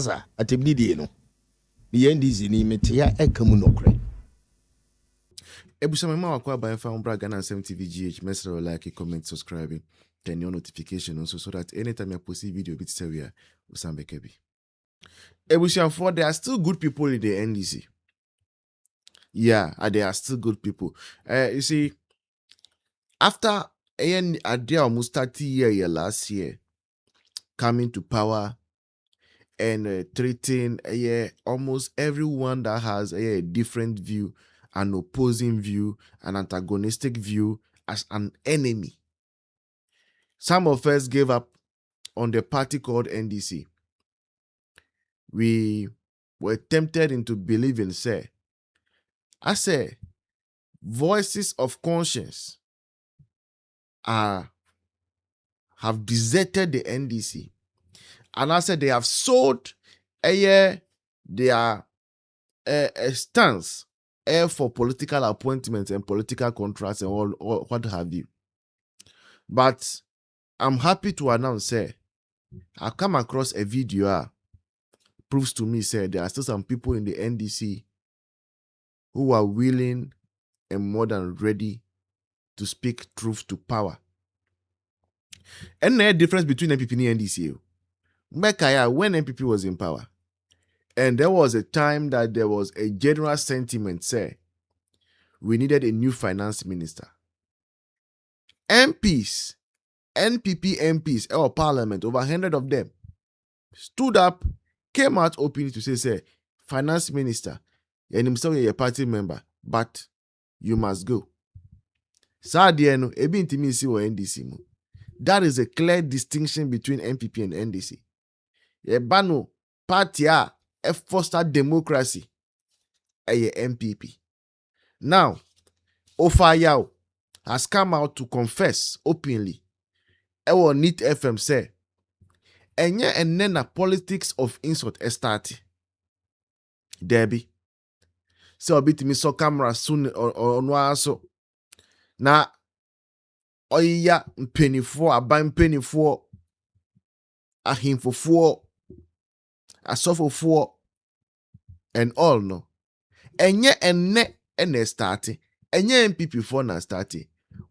Asa atemdidie no. The NDC ni metia ekamu nokre. Ebusama wakwa by Found Braga and 7 TV GH. Message like, comment, subscribing, turn your notification also so that anytime I post a video, bit severe, Usambekebi. Ebusama, there are still good people in the NDC. Yeah, there are still good people. You see, after Addo almost 30 years last year coming to power and treating almost everyone that has a different view, an opposing view, an antagonistic view as an enemy. Some of us gave up on the party called NDC. We were tempted into believing, voices of conscience have deserted the NDC. And I said they have sold their stance for political appointments and political contracts and all what have you. But I'm happy to announce, I've come across a video proves to me, there are still some people in the NDC who are willing and more than ready to speak truth to power. And the difference between NPP and NDC. When NPP was in power, and there was a time that there was a general sentiment, we needed a new finance minister. MPs, NPP MPs, or parliament, over 100 of them, stood up, came out openly to say, finance minister, and himself a party member, but you must go. Sadieno, ebi intimi si wa NDC. That is a clear distinction between NPP and NDC. Ebano party a foster democracy a MPP. Now, Ofayao has come out to confess openly. Ewo NIT FM say, enye enena politics of insult start. Debbie. So bit me so camera soon or so. Na oya mpenifo aban mpenifo ahimfofo asofofo and all no. Enye ene start. Enye MPP for na start.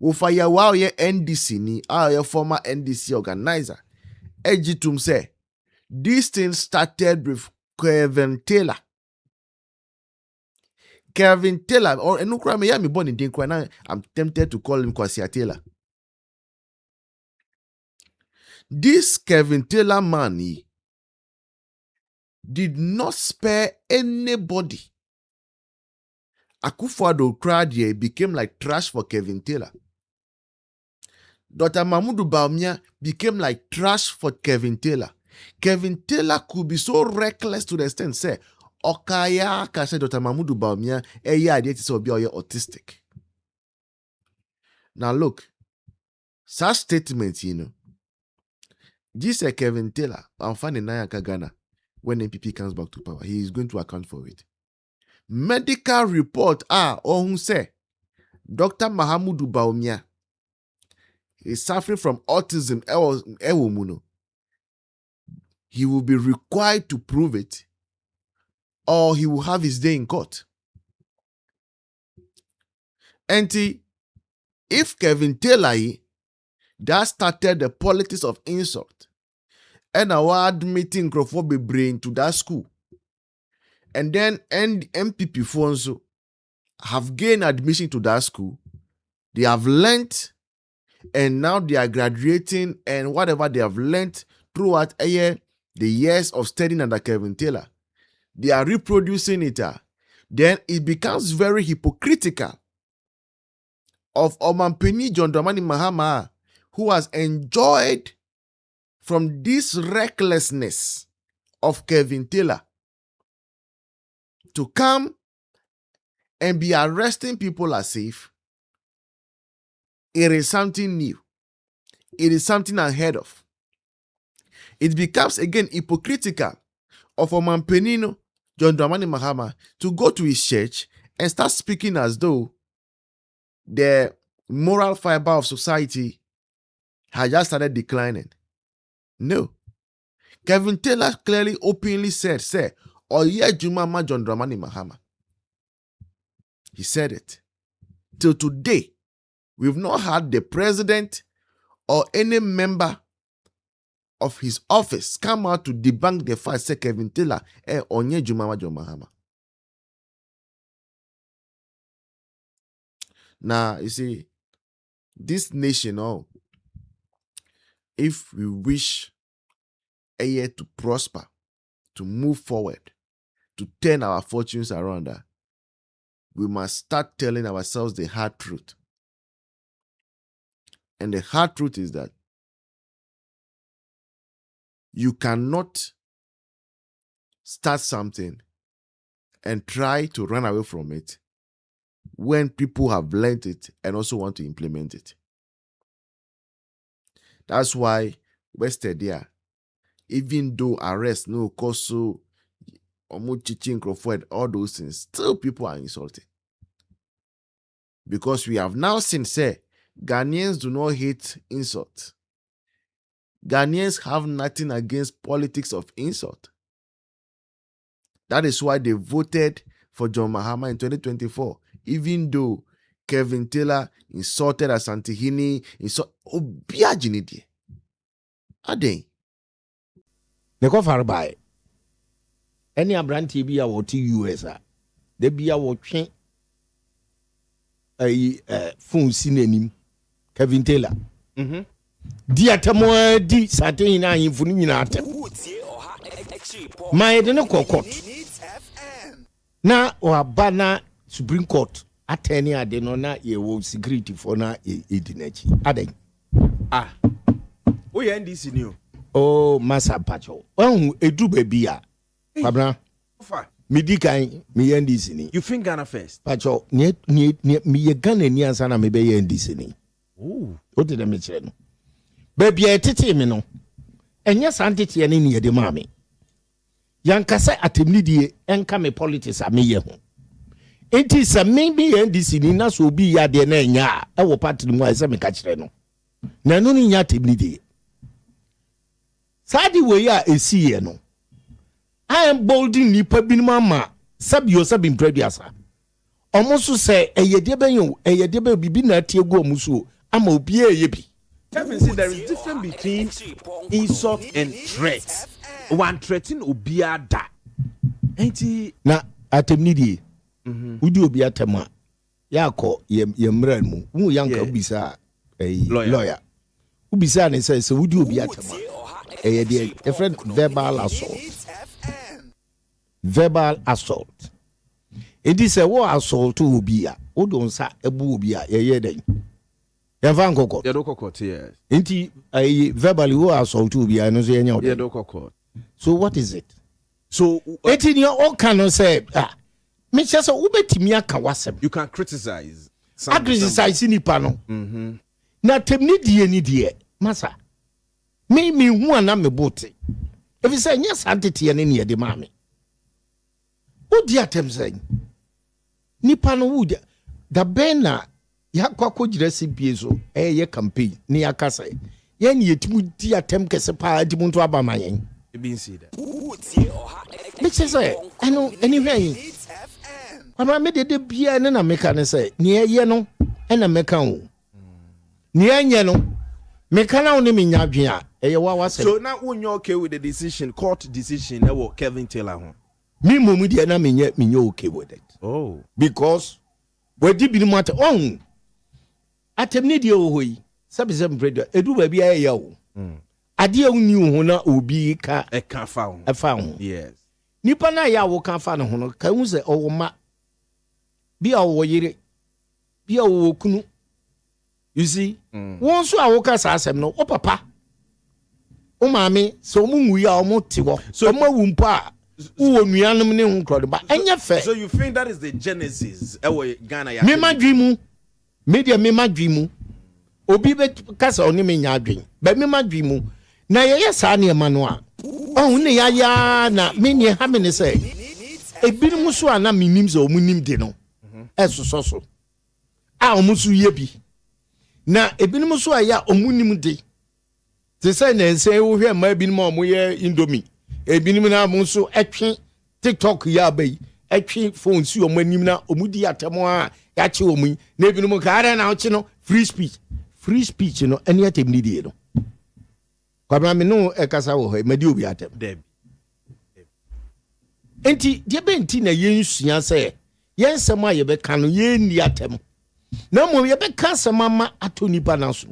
Wofaya wa ye NDC ni ye former NDC organizer. Ejitum say this thing started with Kevin Taylor. Kevin Taylor, or enukra me ya me born in Dinkwa now. I'm tempted to call him Kwasia Taylor. This Kevin Taylor man did not spare anybody. Akufo Addo crowd became like trash for Kevin Taylor. Dr. Mahmoud Bawumia became like trash for Kevin Taylor. Kevin Taylor could be so reckless to the extent, Okaya can say Dr. Mahmoud Bawumia idea to be autistic. Now look, such statements, this Kevin Taylor, I'm finding Nayaka Ghana when NPP comes back to power. He is going to account for it. Medical report who say Dr. Mahmoud Bawumia is suffering from autism. He will be required to prove it, or he will have his day in court. And if Kevin Taylor that started the politics of insult, and our admitting Akufo brain to that school, and then MPP phones have gained admission to that school, they have learnt, and now they are graduating, and whatever they have learnt throughout the years of studying under Kevin Taylor, they are reproducing it. Then it becomes very hypocritical of Omampeni John Dramani Mahama, who has enjoyed from this recklessness of Kevin Taylor to come and be arresting people as if it is something new. It is something unheard of. It becomes again hypocritical of Omampeni John Dramani Mahama to go to his church and start speaking as though the moral fiber of society has just started declining. No. Kevin Taylor clearly, openly said, say, Oye Juma John Dramani Mahama. He said it. Till today, we've not had the president or any member of his office come out to debunk the fact say Kevin Taylor Onye Juma John Mahama. Now, you see, this nation, if we wish a year to prosper, to move forward, to turn our fortunes around, we must start telling ourselves the hard truth. And the hard truth is that you cannot start something and try to run away from it when people have learned it and also want to implement it. That's why yesterday, even though arrest, no cause so all those things, still people are insulted. Because we have now seen, say, Ghanaians do not hate insult. Ghanaians have nothing against politics of insult. That is why they voted for John Mahama in 2024, even though Kevin Taylor insulted Asantehene, Obia Jinidie. Aden. Neko farbai. Any abranti bi a woti US de bi a wotwe phone sinenim Kevin Taylor. Di atamo di Asantehene ahimfo ni nyina atem. Ma yede ne kokot. Na oaba na Supreme Court attorney ade no na ye wo security for na edinachi. Aden. We NDC new. Oh, Massa Pacho. Oh, edu baby ya. Pabra. Midi kan me NDC ni. You think Ghana first? Pacho, me ye Ghana ni ansa na me be NDC ni. Oh. O de me kire no. Baby e tete me no. Enya santete ye ni ye de ma me. Yankasa atemnidie enka me politics a me ye ho. Enti sa me be NDC ni na so bi ya de na enya e wo party mu a se me ka kire no. Na no ni nya atemnidie. Sadi we ya esi ye no. I am bolding nipa binuma ma sabio sabim prediasa. Omusu say eyede ben yo eyede be bibi na tie go omusu ama obi eye bi. Kevin said there is difference between insult and threat. One threatening obi ada. Enti na atemnidie. Udi obi atema. Yakọ ye mran mu. Wu yanka ubisa lawyer. Ubisa ne say udi obi atema. A friend verbal assault. Verbal assault. It is a war assault to Ubia. Udon sa ebubia, ye den. Yavan Coco. Yadoko, yes. Inti a verbally war assault to Ubia, no say any Yadoko. So what is it? So, it in your own canon say, Mr. Ubetimia Kawasem. You can criticize. I criticize in the panel. Na temnidie ni die, Massa. Me who an am bote. If you say yes, entity and any of the mammy. Who dear tem saying? Nipano wood the bena Yakwako dressing piezo, ye campaign, near Casa. Yen yet would dear tem Casepa Dimunto Abamayan. You been see that. Let's say, I know anyway. When I made the beer and a mechanic say, near Yeno and a mecano. Near Yeno. Mekana only minya so now when you're okay with the decision, court decision, that was Kevin Taylor. Me mumudi na minyo okay with it. Oh. Because we did be matter on atemnidi ohoi sabi bread edu ba bia ya wo. Ade a uni ho na obi ka e ka fa ho. E fa ho. Yes. Nipa na ya wo ka fa no ho no ka hu se owo ma bia wo yire bia wo kunu. You see, one so I walk as asem no, o papa. O mami, so mu ya o mo tiwo. So ma wumpa, wo nuanom ne hu krode ba. Enya fe. So you think that is the genesis Ghana ya? Me madwimu. Media me madwimu. Obi be kasa oni me nya adwen. Ba me madwimu. Na ye sa na ema no a. Oh ne ya na me ne ha me ne say. Ebinim so ana minim so omunim de no. Esoso. A omusu ye bi. Na ebinim so aya omunim de te say na nsen wo hwe ma binom a mo ye indomie ebinim na mo so etwe TikTok ya bai etwe phone si o manim na omudi atemo a ya che omu na ebinom ka ara na oche no free speech no eni atemni die no kwabra me no ekasa wo ho madi obi atem Deb. enti die benti na yensua say yensem a ye be ka no ye ni atem na mo ye be ka semama atonipa na so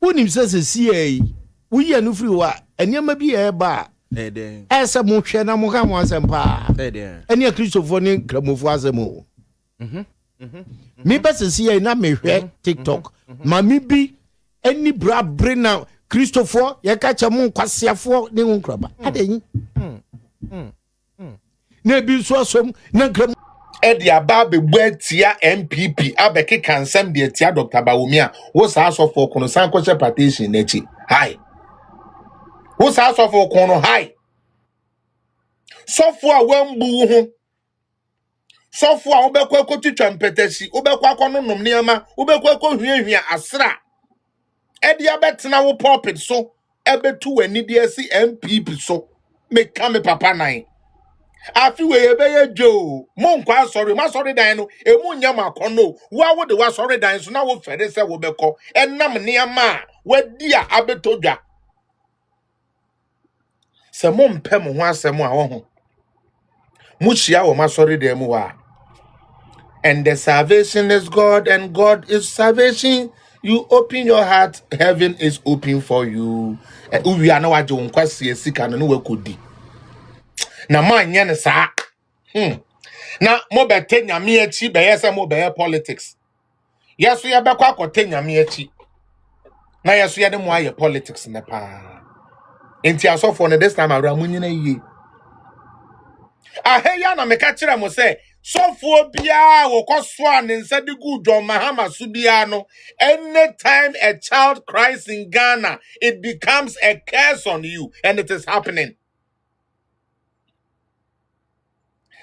wonim se sie wuyi anu free wa eniama bi e ba ese mo hwe na mo ka mo asem pa eni a Christopher ni kramofo asem o mi be se sie na me hwe TikTok ma mi bi eni bra brena Christopher ye ka cha mo kwasiafo ni nkraba adanyi na bi so asom na kram Edi aba bebu etia MPP abeke kansem de etia Dr. Bawumi a wo sa asofo kono san ko petition nechi hi wo sa asofo kono hi sofo a wambu ho sofo a obekwa kotitwa mpetasi obekwa kono nom niama obekwa ko hwiehwia asra edi abetena wo pulpit so ebetu wani de asi MPP so meka me papa nan afi we ebeye jo mo nkwa sorry ma sorry dan no emu nyam akono wa wo de wa sorry dan so na wo fere se wo beko enam niama wadi a abetodwa se mo mpem ho asem a wo ho mu hia wo ma sorry dan mu wa and the salvation is God and God is salvation. You open your heart, heaven is open for you. We are now at your nkwasi esika no we kodi na manye ne saa na mo bete nyame achi be yesa mo be politics yeso ye bekwa akote nyame achi na yeso ye de mo aye politics ne pa enti asofo ne this time around munyina yie aheya na meka kire mo se sofo bia wo koso an nsa de gu John Mahama su bia no anytime a child cries in Ghana it becomes a curse on you and it is happening.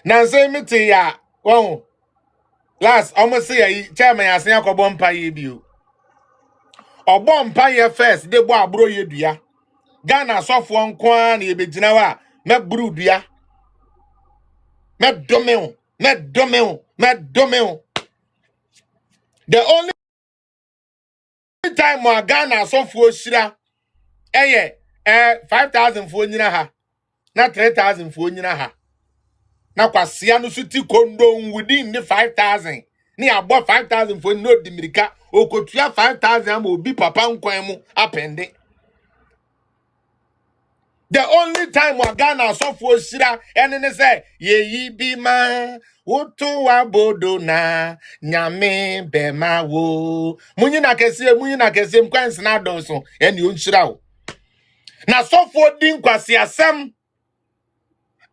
Nanse miti ya won last almost say chairman asen akobo mpa ye bio obo mpa ye first de bo abro ye dua Ghana sofo nko an na ye begina wa me bru dua me domeo the only time wa Ghana sofo shira 5,000 fo nyina ha na 3,000 fo nyina ha na kwasia no suti kondo within the 5,000 ni abo 5,000 for no dimirika okotua 5,000 am obi papa nkwan mu apende. The only time wa Ghana sofo shira ene ne say yeyi bi ma woto wa bodo na nyame bema wo munyi na kese mkwanse na donso ene onshira wo na sofo din kwasi asem.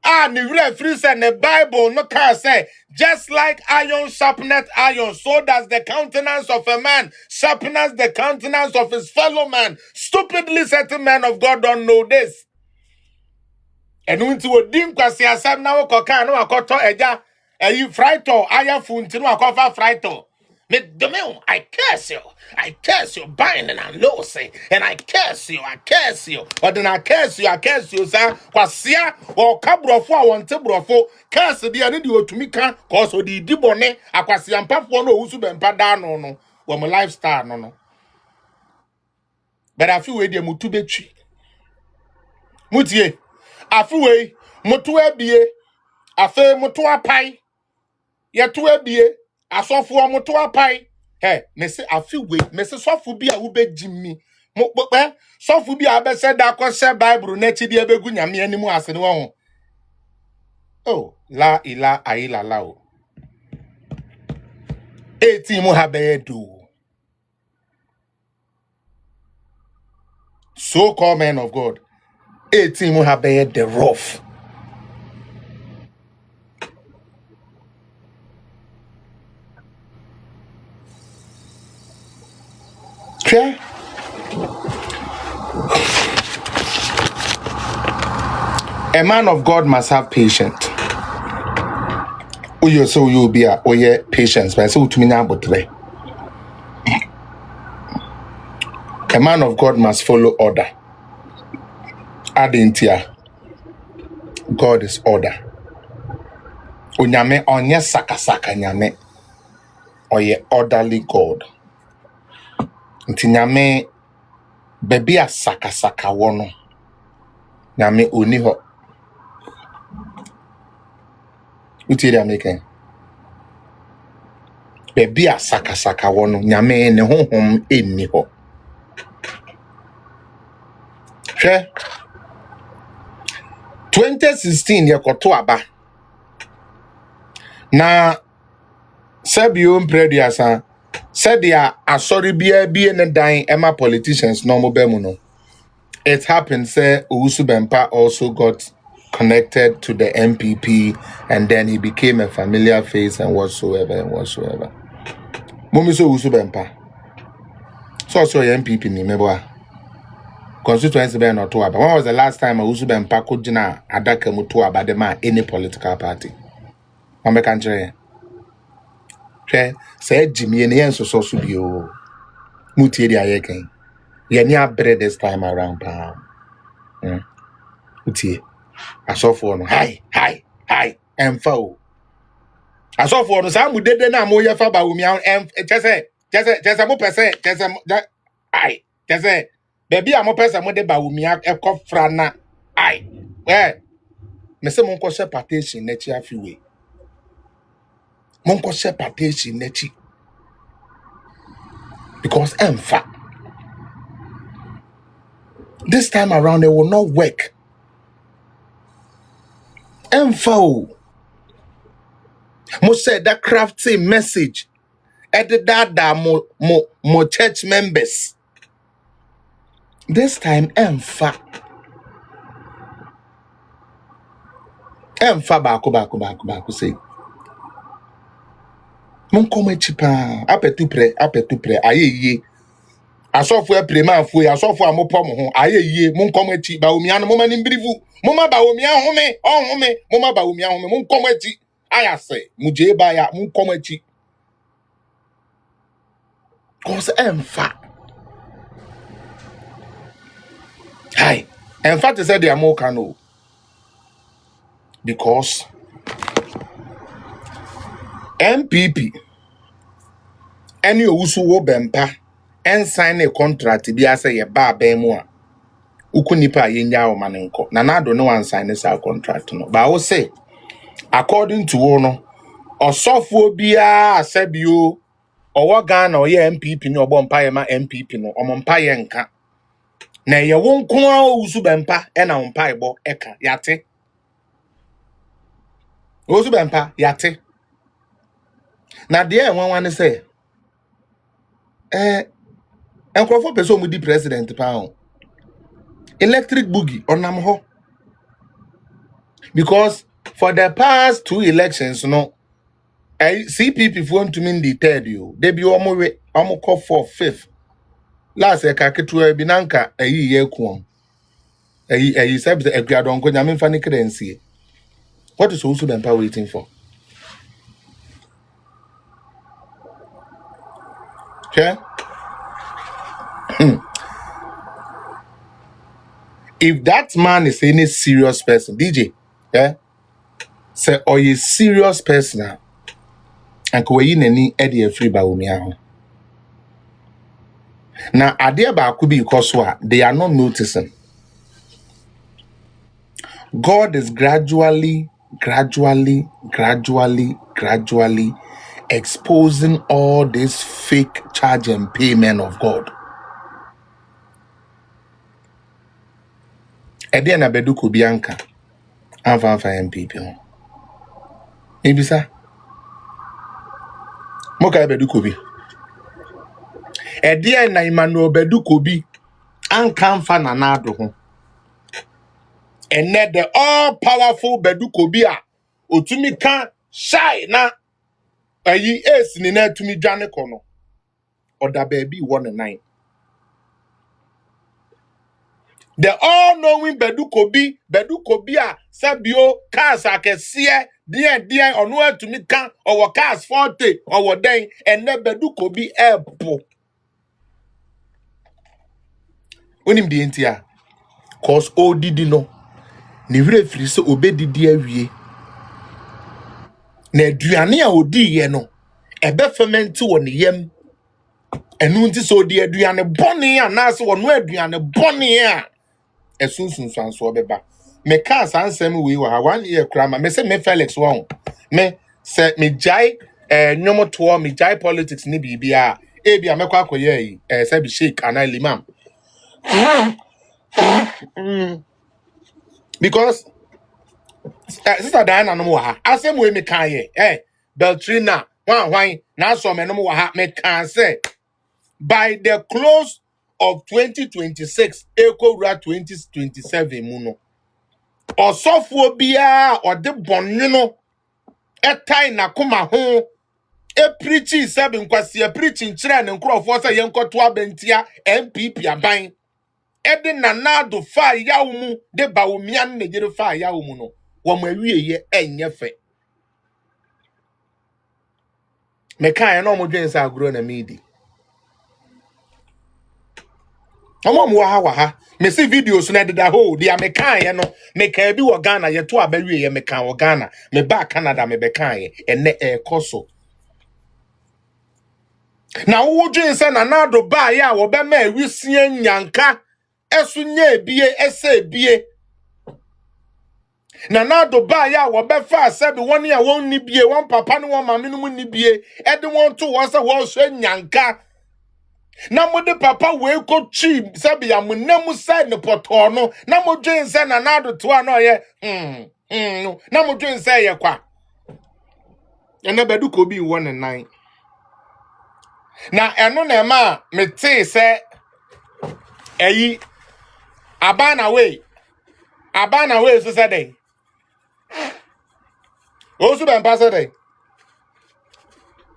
The free said the Bible no can say just like iron sharpeneth iron, so does the countenance of a man sharpeneth the countenance of his fellow man. Stupidly certain men of God don't know this. And when to dim kwasi asem na wo koka no akoto eja frito aya funti no akofa frito. I curse you, binding and losing, and I curse you, or then I curse you, sir. Kwasia or cabrofo, I want to brofo, curse the anidi to me can cause the dibone, a quasian pafo no who's been padano no, or my lifestyle no. But I feel way the mutubechi. Mutie, I feel way, mutue bie, I feel mutua pie, yetue bie. Asofo omoto apai me se afi we me se sofo bi a wo begimi mo sofo bi a be se da ko se Bible na chi dia begu nyame animu ase ne wo ho oh la ila aila la o 18 mo ha be do so called men of God 18 mo ha be the rough. Okay. A man of God must have patience. Oyo so you be a oye patience, but so to me now but today. A man of God must follow order. Adintia. God is order. Onyame onye saka nyame. Oye orderly God. Nti nyame bebi a saka wono. Nyame oni ho. Uti dey making. Bebi a saka wono. Nyame ne honhom enni ho. Hwe 2016 yekoto aba. Na Sabio Mprediasa said ya asori bia ne dan ema politicians no mo bemu no. It happened say Owusu Bempah also got connected to the MPP and then he became a familiar face and whatsoever. Mumi so Owusu Bempah. So MPP ni mebo. Constituency be no to aba. When was the last time Owusu Bempah could jina adaka mu to aba de ma any political party? Mame kanjere. Say Jimmy and Yen so bio. Mutie dia yeken. Ye ni abre this time around pa. Mutie. Asofo no hi emfa o. Asofo no sa mu dede na mo ye fa ba wo mi em chese mo pese chese ai chese baby a mo pese mo de ba wo mi ekofra na ai me se mo nko she partition na chi afiwe. Mo nko she partition na chi because emfa this time around it will not work. Emfa mo said that crafty message edit that mo church members. This time emfa baako say mon come chipa apetu pre ayeye asofo aprema afu asofo amopom ho ayeye mon come chi ba omi anu mo mani mbirivu mo ma ba omi ahome ohome mo ma ba omi ahome mon come chi ayase muje ba ya mon come chi cause emfa hi emfa te say the amoka no because MPP any Owusu wo Bempah and sign a contract bi ase ye ba mu a ukunipa yenya o manenko na do no one sign this contract no but I will say according to wo no osofo bia asabio owo Ghana o ye MPP ni obo mpa ye ma MPP no omo mpa ye nka na ye wo nko a Owusu Bempah e na mpa ebo eka yate Owusu Bempah yate na de enwan say enkrofo person mu di president pa on electric boogie onam ho because for the past 2 elections no CPP for to mean the third you they be omo call for fifth last e ka ketu bi nanka ayi ye kuom ayi sabi egradon ko nyame mfa ne krensie. What is Owusu Bempah waiting for? Okay. If that man is any serious person, DJ, say or you serious person, and ko yi nani e dey free ba omi aho. Now ade ba could be because they are not noticing. God is gradually exposing all this fake charge and payment of God. Ede na bedu ko bianca anfa MPP ho. Maybe sir. Moka bedu ko bi. Ede na Emmanuel bedu ko bi anka anfa na nado ho. And net the all powerful bedu ko bi a otumi kan shy na ayi ace ni na tumi dwane kono. Oda baby 1 and 9. The all-knowing Bedu Kobi a sabio cars akesiye dia onu to me kan or cars 40 or den and ne Bedu Kobi airport. onim de entia cause odidi no ne were firi se obedidi awie na aduane a odi ye no ebe ferment wo ne yam enu nti so odi aduane bone a na se wo no aduane bone a esunsun sanso obeba me ka sansem we wa 1 year krama me se me Felix won me se me jai nyomoto me jai politics ni bibia e bia me kwa akoye yi se bi shake ana limam because sister Diana no wa ha asem we me kan ye Beltrina hwan na so me no wa ha me kan say by the close of 2026 ekowura 2027 mu no osofo bia ode bonne no etai na koma ho preaching sabi nkwasi preaching kire ne nkrofo say yenkoto abentia MPP aban ede nanado fa yawo mu de bawomia ne gere fa yawo mu no wo ma wieye enye fe me kan no mo dwen sa agro na medi omo wa ha me see videos na deda ho dia me kan ye no me kan bi wo Ghana ye to abawie ye me kan wo Ghana me ba Canada me be kan ye ene koso na wo dwen se nanado ba ya wo be ma awisie nyanka esu nya ebie ese ebie nanado ba ya wo be fa sabi won ya won ni bie won papa ne won mame no mu ni bie e de won to wo se wo hwe nyanka na mo de papa we ko chi sabi ya munam side ne poto no na mo dwen se nanado to a no ye na mo dwen se ye kwa ene bedu ko bi won nan na eno na ma me te se eyi abana we so say dey osu ben pass dey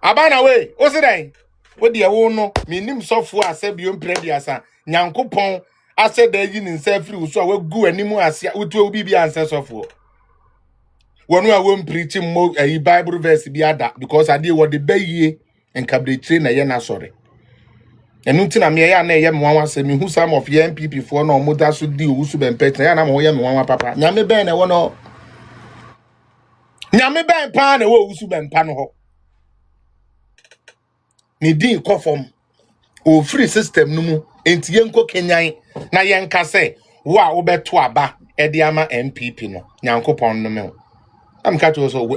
abana we o say dey wo de wo no me nim sofo asabio mprediasa nyankopon ase da yi ni nsafiri wo so a wagu animu ase wotu obi bi anse sofo wonu a wo preach mo ayi bible verse bi ada because ade wo de bayie enkabre na ye na sore enu nti na me ya na ye mwanwa asemi hu some of ye MPP for na omoda so di owusu ben pet na ya na mo ye mwanwa papa nyame ben na wo no nyame ben pa na wo owusu ben pa no ho ni din kofom o free system no mu enti yenko kenyan na yenka se wo a wo beto aba e de ama MPP no nyankopon no me am ka to so